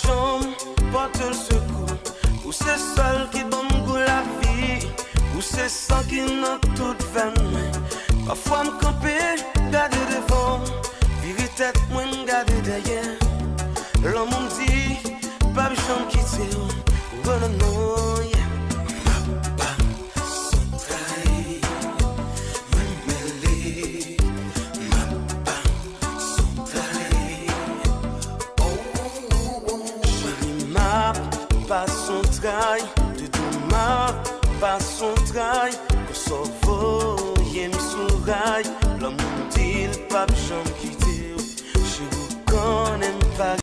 jambe, porte le secours. Ou c'est seul qui donne goût la vie, ou c'est sans qui n'a toute veine. Parfois me camper, garder devant, virer tête, moi me garder derrière. L'homme me dit, pas de chambre qui tire, ou non, non, yeah. Pas son travail, de demain, pas son travail, que son voyait me souraille, l'homme dit pas de chambre quitter, je vous connais pas